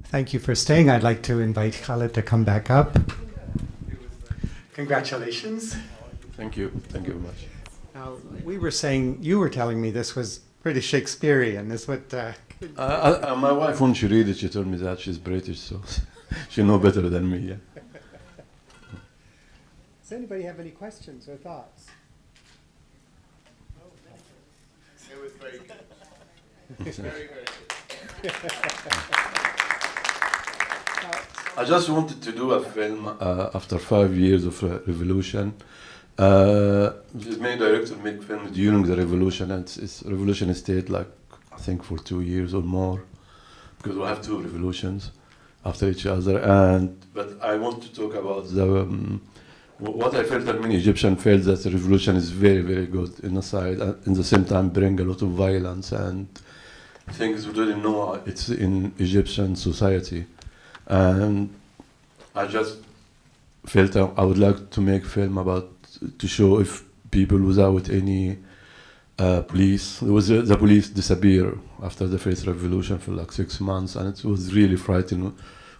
Thank you for staying. I'd like to invite Khaled to come back up. Congratulations. Thank you. Thank you very much. Now, you were telling me this was pretty Shakespearean, is what... My wife, when she read it, she told me that she's British, so she knows better than me, yeah. Does anybody have any questions or thoughts? It was very good. Very, very good. I just wanted to do a film after 5 years of revolution. Many directors make films during the revolution, and it's revolution stayed like I think for 2 years or more, because we have two revolutions after each other. But I want to talk about what I felt that many Egyptians felt, that the revolution is very, very good in the side, and in the same time bring a lot of violence and things we didn't know it's in Egyptian society. And I just felt I would like to make film about, to show if people without any police, the police disappear after the first revolution for like 6 months, and it was really frightening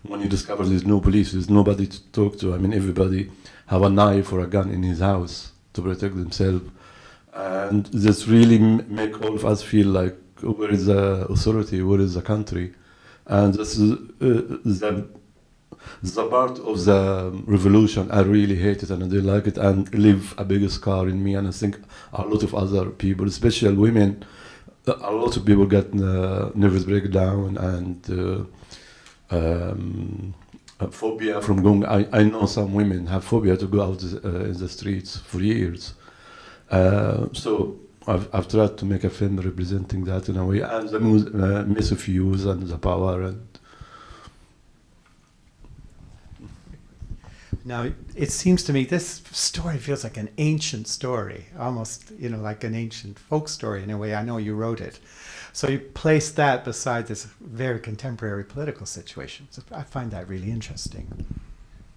when you discover there's no police, there's nobody to talk to. I mean, everybody have a knife or a gun in his house to protect themselves, and this really make all of us feel like, where is the authority, where is the country? And this is the part of the revolution I really hate it, and I didn't like it, and leave a big scar in me. And I think a lot of other people, especially women, a lot of people get nervous breakdown and phobia from going. I know some women have phobia to go out in the streets for years. So I've tried to make a film representing that in a way, and the misuse and the power. And now, it seems to me this story feels like an ancient story, almost, like an ancient folk story in a way. I know you wrote it. So you placed that beside this very contemporary political situation. So I find that really interesting.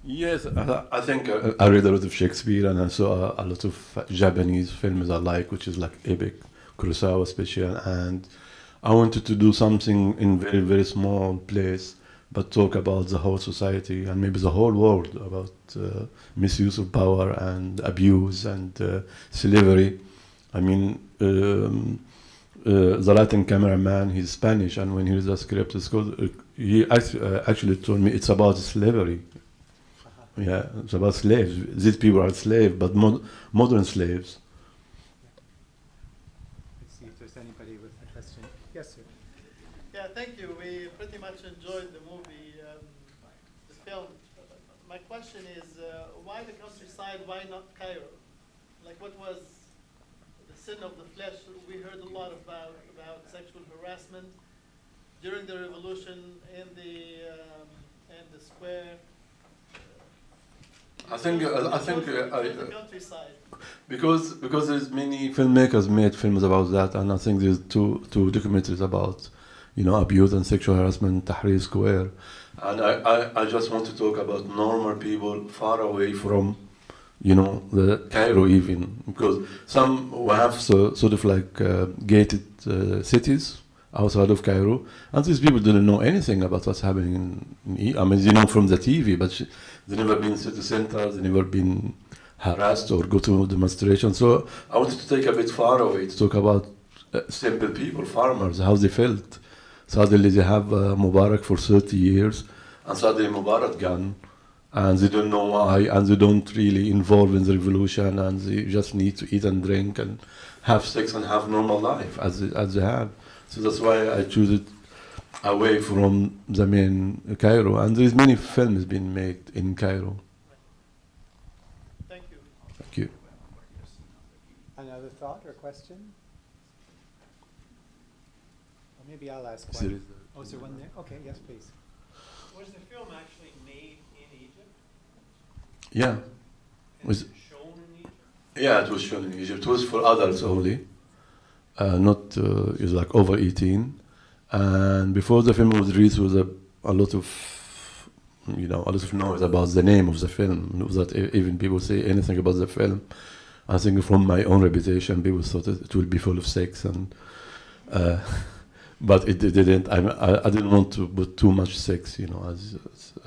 Yes, I think I read a lot of Shakespeare, and I saw a lot of Japanese films I like, which is like epic, Kurosawa especially, and I wanted to do something in very, very small place, but talk about the whole society and maybe the whole world, about misuse of power and abuse and slavery. I mean, the Latin cameraman, he's Spanish, and when he read the script, he actually told me it's about slavery. Yeah, it's about slaves. These people are slaves, but modern slaves. Let's see if there's anybody with a question. Yes, sir. Yeah, thank you. We pretty much enjoyed the movie, the film. My question is, why the countryside? Why not Cairo? Like, what was the sin of the flesh? We heard a lot about sexual harassment during the revolution in the square. I think the countryside. Because there's many filmmakers made films about that, and I think there's two documentaries about abuse and sexual harassment in Tahrir Square, and I just want to talk about normal people far away from the Cairo, even because some we have sort of like gated cities outside of Cairo, and these people didn't know anything about what's happening in I mean, they know from the TV, but they never been city centers, they never been harassed or go to demonstrations. So I wanted to take a bit far away to talk about simple people, farmers, how they felt. Suddenly they have Mubarak for 30 years, and suddenly Mubarak gone, and they don't know why, and they don't really involve in the revolution, and they just need to eat and drink and have sex and have normal life as they have. So that's why I choose it away from the main Cairo, and there's many films being made in Cairo. Thank you. Thank you. Another thought or question? Or maybe I'll ask one. Oh, is there one there? Okay, yes, please. Was the film actually made in Egypt? Yeah. And Was it shown in Egypt? Yeah, it was shown in Egypt. It was for adults only, not it was like over 18. And before the film was released, was a lot of noise about the name of the film. That even people say anything about the film. I think from my own reputation, people thought it will be full of sex and but it didn't. I didn't want to put too much sex, you know, as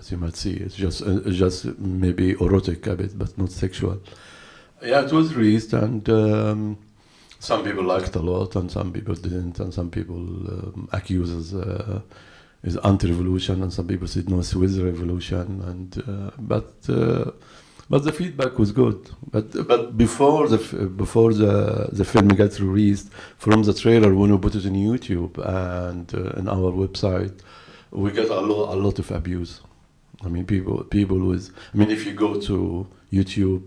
you might see. It's just maybe erotic a bit, but not sexual. Yeah, it was released, and some people liked it a lot, and some people didn't, and some people accuse us is anti-revolution, and some people said no, it's with the revolution, and but the feedback was good. But before the film got released, from the trailer when we put it on YouTube and on our website, we got a lot of abuse. I mean, people with. I mean, if you go to YouTube,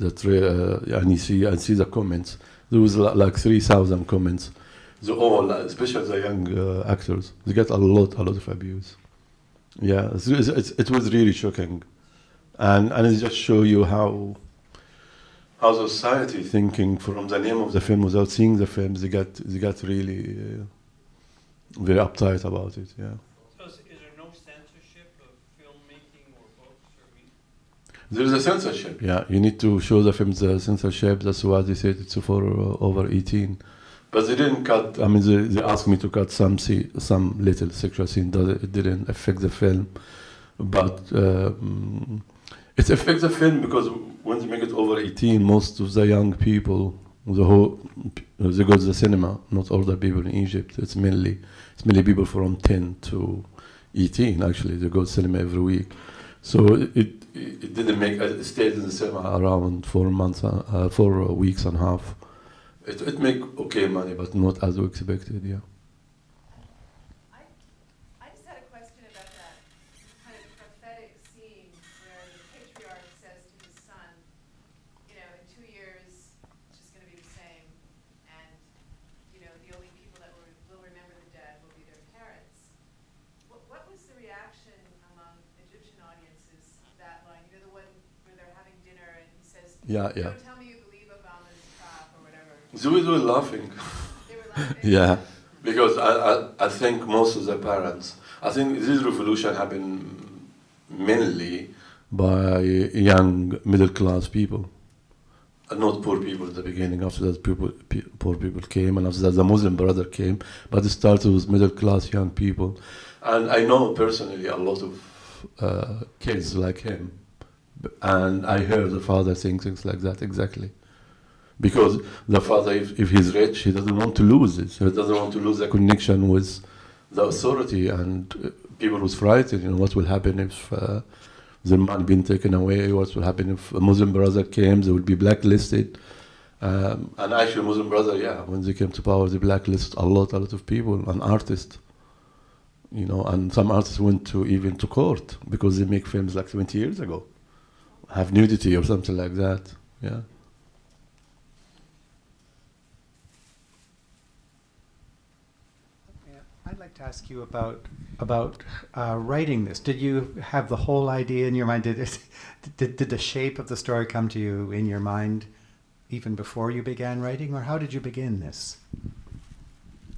and you see the comments, there was like 3,000 comments. The all, especially the young actors, they get a lot of abuse. Yeah, it was really shocking, and it just show you how society thinking from the name of the film without seeing the film, they got really very uptight about it. Yeah. So is there no censorship of filmmaking or books or media? There is a censorship. Yeah, you need to show the films the censorship. That's why they said it's for over 18. But they didn't cut. I mean, they asked me to cut some little sexual scene. It didn't affect the film, but it affects the film because when they make it over 18, most of the young people, they go to the cinema. Not all the people in Egypt. It's mainly people from 10 to 18. Actually, they go to cinema every week. So it didn't make. It stayed in the cinema around 4 weeks and a half. It make okay money, but not as we expected. Yeah. I just had a question about that kind of prophetic scene where the patriarch says to his son, you know, in 2 years it's just going to be the same, and you know the only people that will remember the dead will be their parents. What was the reaction among Egyptian audiences to that line? You know, the one where they're having dinner and he says, Yeah. "Don't tell me you believe Obama's crap or whatever." They were laughing. They were laughing. Yeah, because I think most of the parents, I think this revolution happened mainly by young middle class people, and not poor people at the beginning. After that, poor people came, and after that, the Muslim brother came. But it started with middle class young people, and I know personally a lot of kids like him, and I heard the father saying things like that exactly. Because the father, if he's rich, he doesn't want to lose it. He doesn't want to lose the connection with the authority, and people was frightened. You know, what will happen if their money being taken away? What will happen if a Muslim brother came? They would be blacklisted. And actually, Muslim brother, when they came to power, they blacklisted a lot of people and artists. You know, and some artists went even to court because they make films like 20 years ago, have nudity or something like that. Yeah. I'd like to ask you about writing this. Did you have the whole idea in your mind? Did the shape of the story come to you in your mind even before you began writing, or how did you begin this?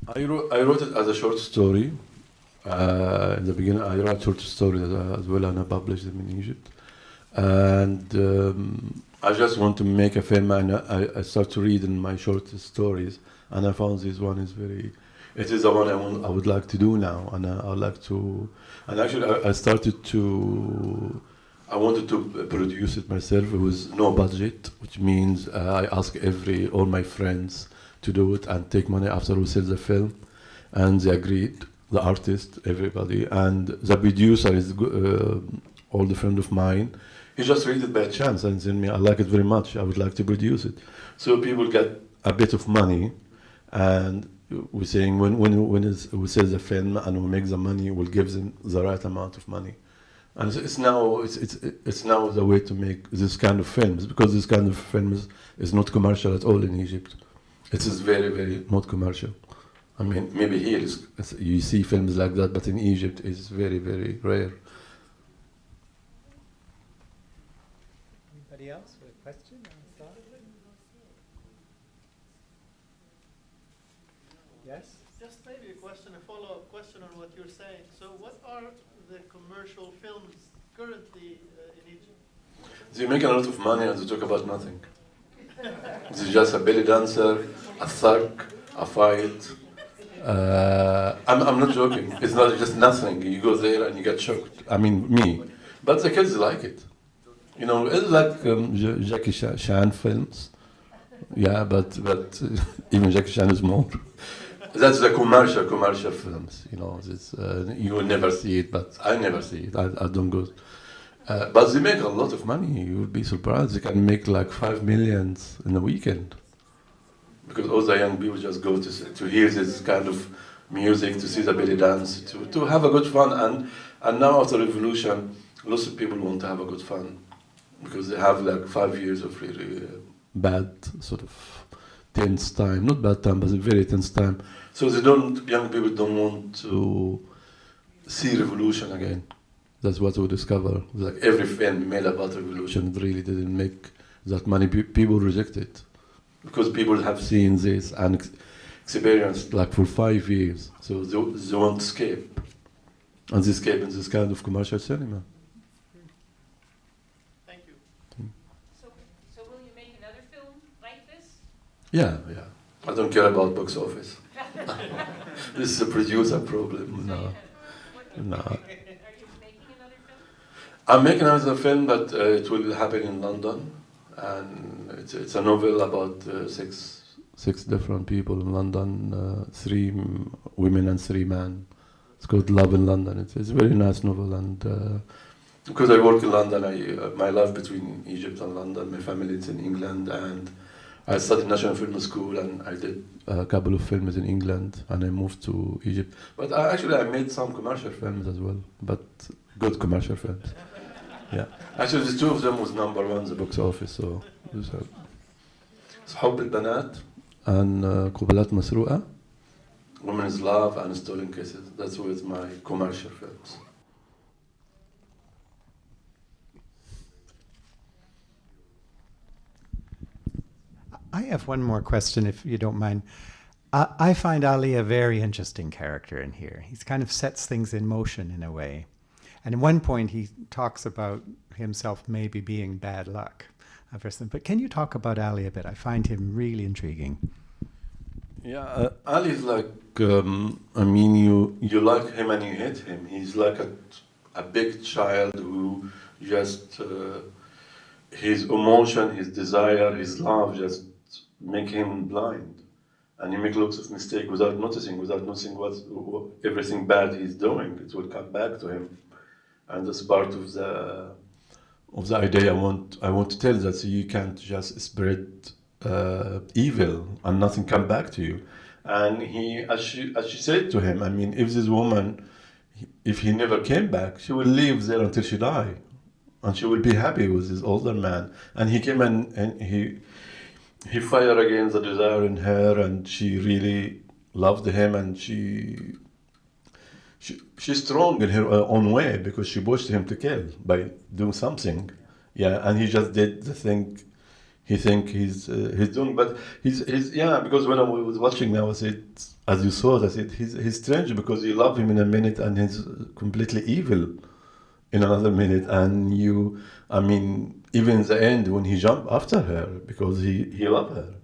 I wrote it as a short story. In the beginning, I wrote short stories as well, and I published them in Egypt. And I just want to make a film, and I started reading my short stories, and I found this one is very. It is the one I would like to do now, and I would like to. And actually, I started to. I wanted to produce it myself. It was no budget, which means I asked all my friends to do it and take money after we sell the film, and they agreed. The artist, everybody, and the producer is old friend of mine. He just read it by chance and said me, "I like it very much. I would like to produce it." So people get a bit of money, and we're saying when we sell the film and we make the money, we'll give them the right amount of money. And it's now the way to make this kind of films, because this kind of films is not commercial at all in Egypt. It is very, very not commercial. I mean, maybe here you see films like that, but in Egypt it's very, very rare. Anybody else with a question or a thought? Yes? Just maybe a follow-up question on what you're saying. So what are the commercial films currently in Egypt? They make a lot of money and they talk about nothing. It's just a belly dancer, a thug, a fight, I'm not joking. It's not just nothing. You go there and you get shocked. I mean, me. But the kids like it. You know, it's like Jackie Chan films. Yeah, but even Jackie Chan is more. That's the commercial films. You know, this, you will never see it, but I never see it. I don't go. But they make a lot of money. You will be surprised. They can make like 5 million in a weekend. Because all the young people just go to hear this kind of music, to see the belly dance, to have a good fun. And now after revolution, lots of people want to have a good fun because they have like 5 years of really bad sort of tense time, not bad time, but a very tense time. So young people don't want to see revolution again. That's what we discover. Like every film made about revolution really didn't make that many people reject it. Because people have seen this and experienced like for 5 years. So they want to escape. And they escape in this kind of commercial cinema. Thank you. So will you make another film like this? Yeah. I don't care about box office. This is a producer problem. No. Are you making another film? I'm making another film, but it will happen in London. And it's a novel about six different people in London, 3 women and 3 men. It's called Love in London. It's a very nice novel, and because I work in London, my life between Egypt and London, my family is in England, and I studied National Film School, and I did a couple of films in England, and I moved to Egypt. But I made some commercial films as well, but good commercial films. Yeah, actually the 2 of them was #1 in the box office. So حب البنات and قبلات مسروقة, Women's Love and Stolen Kisses. That's with my commercial films. I have one more question, if you don't mind. I find Ali a very interesting character in here. He kind of sets things in motion in a way. And at one point he talks about himself maybe being bad luck. But can you talk about Ali a bit? I find him really intriguing. Yeah, Ali is like, you like him and you hate him. He's like a big child who just, his emotion, his desire, his love just make him blind. And he makes lots of mistakes without noticing what everything bad he's doing. It will come back to him. And that's part of the idea I want to tell, that you can't just spread evil and nothing come back to you. And as she said to him, I mean, if this woman, if he never came back, she will live there until she die, and she will be happy with this older man. And he came and he fired against the desire in her, and she really loved him, and she's strong in her own way because she pushed him to kill by doing something. Yeah, and he just did the thing he think he's doing. But he's because when I was watching now, I said, as you saw, I said he's strange because you love him in a minute and he's completely evil in another minute. And even in the end when he jumped after her because he loved her.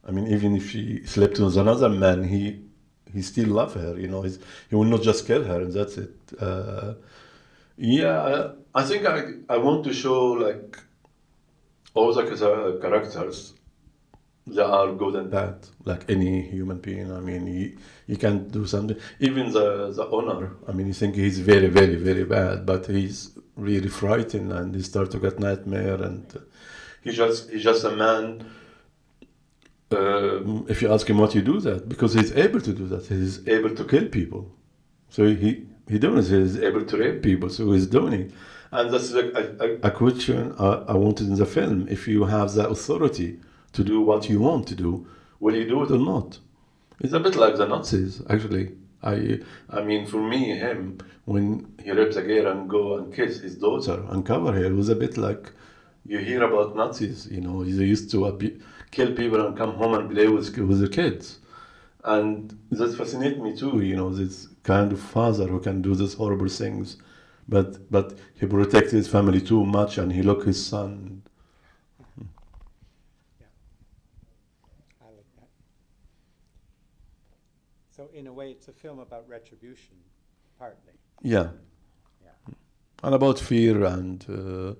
I mean, even if she slept with another man, he still love her, you know. He will not just kill her, and that's it. I think I want to show like all the characters that are good and bad, like any human being. I mean, he can do something. Even the owner. I mean, you think he's very, very, very bad, but he's really frightened, and he starts to get nightmare, and he's just a man. If you ask him what you do that, because he's able to do that, he's able to kill people. So he doing it. He's able to rape people, so he's doing it. And that's like a question I wanted in the film. If you have the authority to do what you want to do, will you do it or not? It's a bit like the Nazis, actually. I mean, for me, him, when he rapes a girl and go and kiss his daughter and cover her, it was a bit like you hear about Nazis, you know, they used to kill people and come home and play with their kids. And that fascinates me too, you know, this kind of father who can do these horrible things, but he protects his family too much, and he look his son. I like that. So in a way, it's a film about retribution, partly. Yeah. Yeah. And about fear and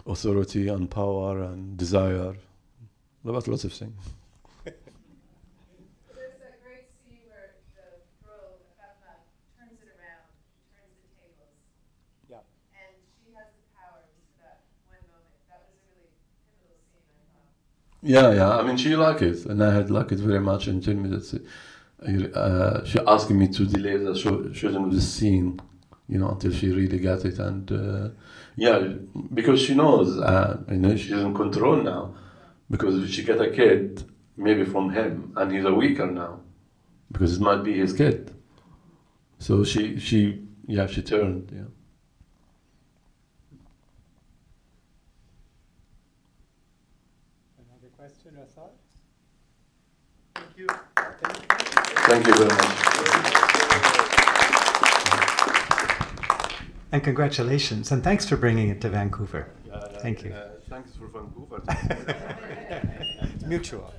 authority and power and desire. About lots of things. There's that great scene where the girl, Fatma, turns it around, turns the tables, Yeah. and she has the powers for that one moment. That was a really pivotal scene, I thought. Yeah. I mean, she liked it, and I had liked it very much. And told me that she asked me to delay the shooting of the scene, until she really got it. And because she knows, she's in control now. Because if she get a kid, maybe from him, and he's a weaker now, because it might be his kid. So she turned. Yeah. Another question or thought? Thank you. Thank you very much. And congratulations, and thanks for bringing it to Vancouver. Thank you. Thanks for Vancouver. It's mutual.